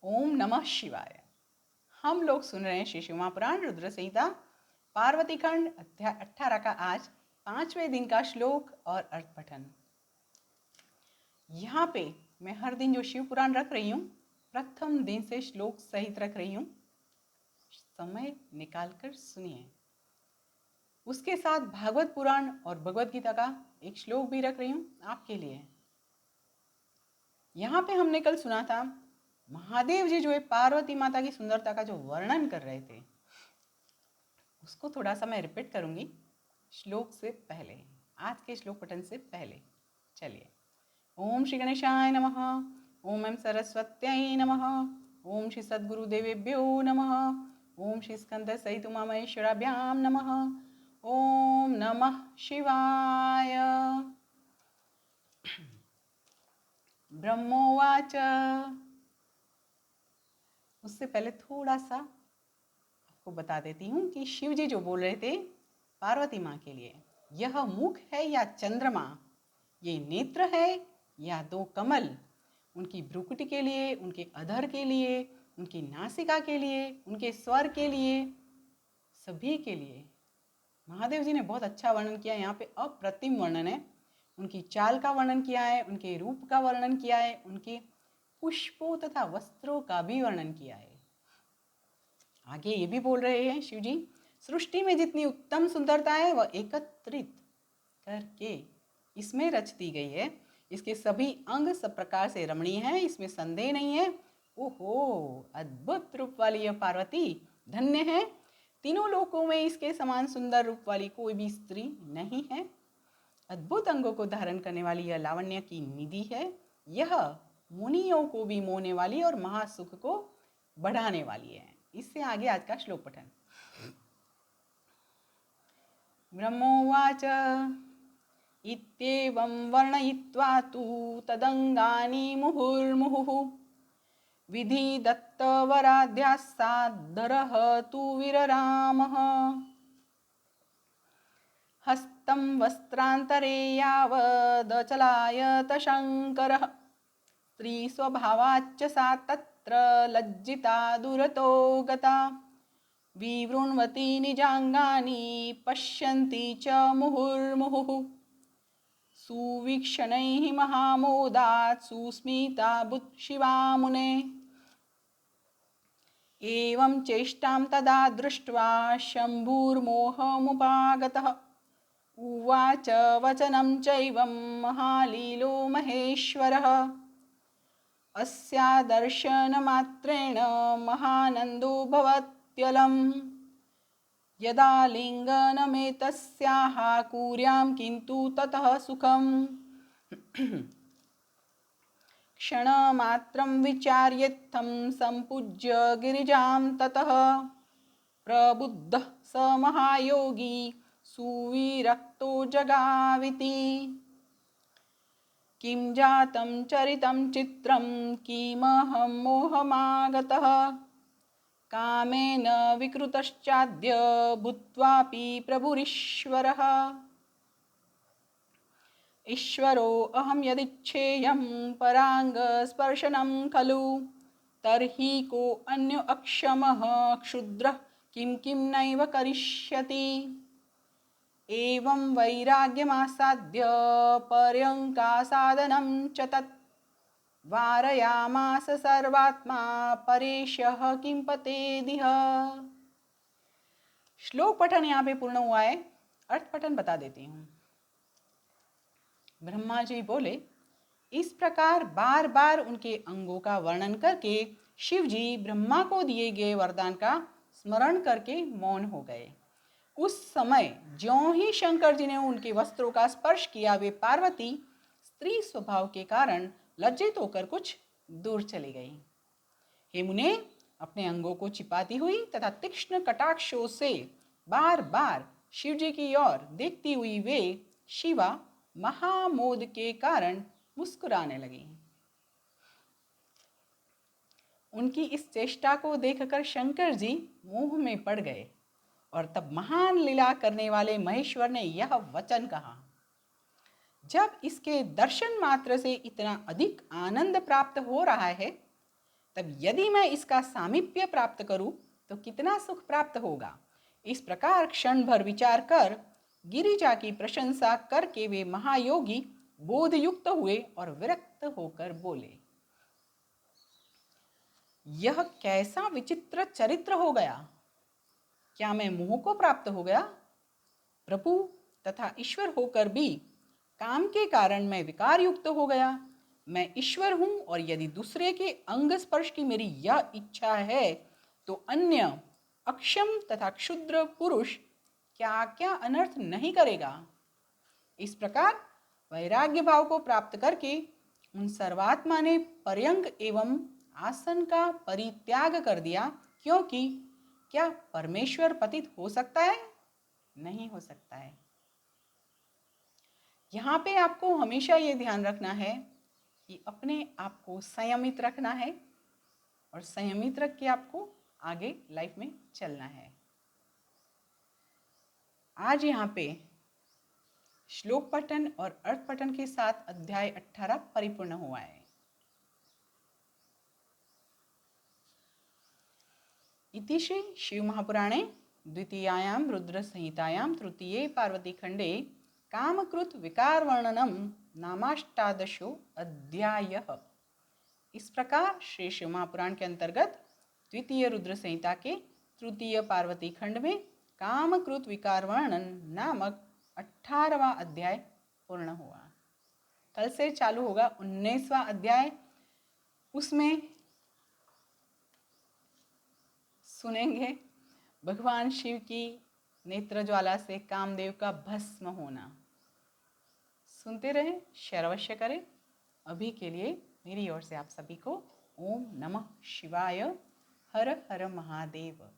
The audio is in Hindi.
ओम नमः शिवाय। हम लोग सुन रहे हैं श्री शिव महापुराण रुद्र संहिता पार्वती खंड अध्याय 18 का आज 5वें दिन का श्लोक और अर्थ पठन। यहाँ पे मैं हर दिन जो शिव पुराण रख रही हूँ प्रथम दिन से श्लोक सहित रख रही हूँ, समय निकाल कर सुनिए। उसके साथ भागवत पुराण और भगवत गीता का एक श्लोक भी रख रही हूँ आपके लिए। यहाँ पे हमने कल सुना था महादेव जी जो है पार्वती माता की सुंदरता का जो वर्णन कर रहे थे, उसको थोड़ा सा मैं रिपीट करूंगी श्लोक से पहले, आज के श्लोक पठन से पहले। चलिए। ओम श्री गणेशाय नमः, ओम एम सरस्वत्यै नमः, ओम श्री सद्गुरुदेवेभ्यो नमः, ओम श्री स्कंद सहित उमा महेश्वराभ्याम नमः, ओम नमः शिवाय। ब्रह्मोवाच। उससे पहले थोड़ा सा आपको बता देती हूँ कि शिव जी जो बोल रहे थे पार्वती माँ के लिए, यह मुख है या चंद्रमा, ये नेत्र है या दो कमल, उनकी भ्रुकुटी के लिए, उनके अधर के लिए, उनकी नासिका के लिए, उनके स्वर के लिए, सभी के लिए महादेव जी ने बहुत अच्छा वर्णन किया। यहाँ पे अप्रतिम वर्णन है। उनकी चाल का वर्णन किया है, उनके रूप का वर्णन किया है, उनके पुष्पों तथा वस्त्रों का भी वर्णन किया है। आगे ये भी बोल रहे हैं शिव जी, सृष्टि में जितनी उत्तम सुंदरता है वह एकत्रित करके इसमें रच दी गई है। इसके सभी अंग सब प्रकार से रमणीय हैं, इसमें संदेह नहीं है। ओहो, अद्भुत रूप वाली यह पार्वती धन्य है। तीनों लोकों में इसके समान सुंदर रूप वाली कोई भी स्त्री नहीं है। अद्भुत अंगों को धारण करने वाली यह लावण्य की निधि है। यह मुनियों को भी मोहने वाली और महासुख को बढ़ाने वाली है। इससे आगे आज का श्लोक पठन। ब्रह्मोवाच। इत्येवं वर्णयित्वा तु तदंगानि मुहुर्मुहुः विधि दत्तवराध्यास्साद्धरः तु विररामः हस्तं वस्त्रान्तरे यावदचलायत शङ्करः स्त्रीस्वभावाच्च सा तत्र लज्जिता दुरतो गता विवृण्वती निजाङ्गानि पश्यन्ती च मुहुर्मुहुः सुवीक्षणैः महामोदात् सुस्मिता बुद्धिशिवा मुने एवं चेष्टां तदा दृष्ट्वा शम्भुर्मोहमुपागतः उवाच वचनं चैवं महालीलो महेश्वरः अस्या दर्शनमात्रेण महानन्दो भवत्यलं यदा लिङ्गनमेतस्याः कुर्यां किन्तु ततः सुखम् क्षणमात्रं विचार्येत्थं सम्पूज्य गिरिजां ततः प्रबुद्धः स महायोगी सुविरक्तो जगाविति किं जातं चरितं चित्रं किमहं मोहमागतः कामेन विकृतश्चाद्य भूत्वापि प्रभुरीश्वरः ईश्वरो अहं यदिच्छेयं पराङ्गस्पर्शनं खलु तर्हि को अन्यो अक्षमः क्षुद्रः किं नैव करिष्यति एवं वैराग्यमासाद्य पर्यङ्कासादनं च तत् वारयामास सर्वात्मा परेशः किं पतेदिह। श्लोक पठन यहाँ पे पूर्ण हुआ है, अर्थ पठन बता देती हूँ। ब्रह्मा जी बोले, इस प्रकार बार बार उनके अंगों का वर्णन करके शिव जी ब्रह्मा को दिए गए वरदान का स्मरण करके मौन हो गए। उस समय ज्यों ही शंकर जी ने उनके वस्त्रों का स्पर्श किया, वे पार्वती स्त्री स्वभाव के कारण लज्जित होकर कुछ दूर चली गई। हे मुने, अपने अंगों को छिपाती हुई तथा तीक्ष्ण कटाक्षों से बार बार शिव जी की ओर देखती हुई वे शिवा महामोद के कारण मुस्कुराने लगी। उनकी इस चेष्टा को देखकर शंकर जी मोह में पड़ गए और तब महान लीला करने वाले महेश्वर ने यह वचन कहा, जब इसके दर्शन मात्र से इतना अधिक आनंद प्राप्त हो रहा है तब यदि मैं इसका सामीप्य प्राप्त करूं तो कितना सुख प्राप्त होगा। इस प्रकार क्षण भर विचार कर गिरिजा की प्रशंसा करके वे महायोगी बोधयुक्त हुए और विरक्त होकर बोले, यह कैसा विचित्र चरित्र हो गया। क्या मैं मोह को प्राप्त हो गया? प्रभु तथा ईश्वर होकर भी काम के कारण मैं विकार युक्त हो गया। मैं ईश्वर हूं और यदि दूसरे के अंग स्पर्श की मेरी यह इच्छा है तो अन्य अक्षम तथा क्षुद्र पुरुष क्या क्या अनर्थ नहीं करेगा। इस प्रकार वैराग्य भाव को प्राप्त करके उन सर्वात्मा ने पर्यंक एवं आसन का परित्याग कर दिया, क्योंकि क्या परमेश्वर पतित हो सकता है? नहीं हो सकता है। यहाँ पे आपको हमेशा ये ध्यान रखना है कि अपने आप को संयमित रखना है और संयमित रख के आपको आगे लाइफ में चलना है। आज यहाँ पे श्लोक पठन और अर्थ पठन के साथ अध्याय 18 परिपूर्ण हुआ है। इति श्री शिव महापुराणे द्वितीयायां रुद्र संहितायां तृतीये पार्वती खंडे कामकृत विकार वर्णनम नामाष्टादशो अध्यायः। इस प्रकार श्री शिव महापुराण के अंतर्गत द्वितीय रुद्र संहिता के तृतीय पार्वती खंड में कामकृत विकार वर्णन नामक 18वां अध्याय पूर्ण हुआ। कल से चालू होगा 19वां अध्याय। उसमें सुनेंगे भगवान शिव की नेत्र ज्वाला से कामदेव का भस्म होना। सुनते रहें, शेयर अवश्य करें। अभी के लिए मेरी ओर से आप सभी को ओम नमः शिवाय, हर हर महादेव।